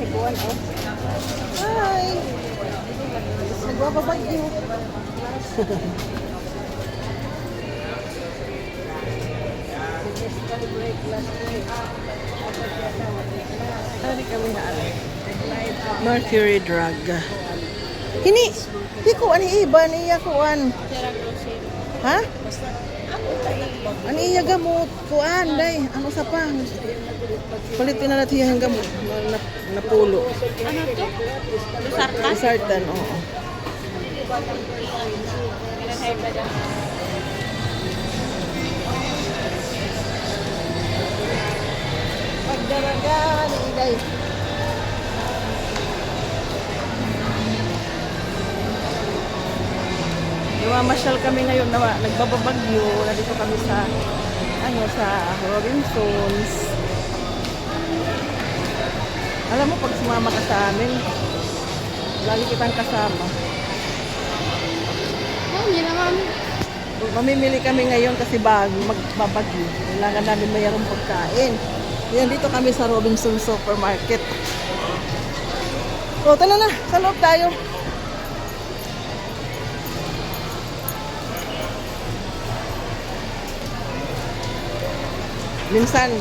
hikuan oh. Hi. Nagbababagyo. Tadi kami na Mercury Drug. Hini, di kuan iba niya kuan. Ha? Ano iya gamot? Kuan, day. Ano sa pa? Palitin na natin yung gamot. Napulo. Ano to? Lusartan? Sartan, oo. Pagdaragan, day. Namamasyal kami ngayon na nagbababagyo. Nandito kami sa sa Robinsons. Alam mo, pag sumama ka sa amin, lagi kitang kasama. Oh, yun naman. Mamimili kami ngayon kasi magbabagyo. Kailangan namin mayroong pagkain. Yan, dito kami sa Robinsons Supermarket. O, tala na. Sa loob tayo. Minsan,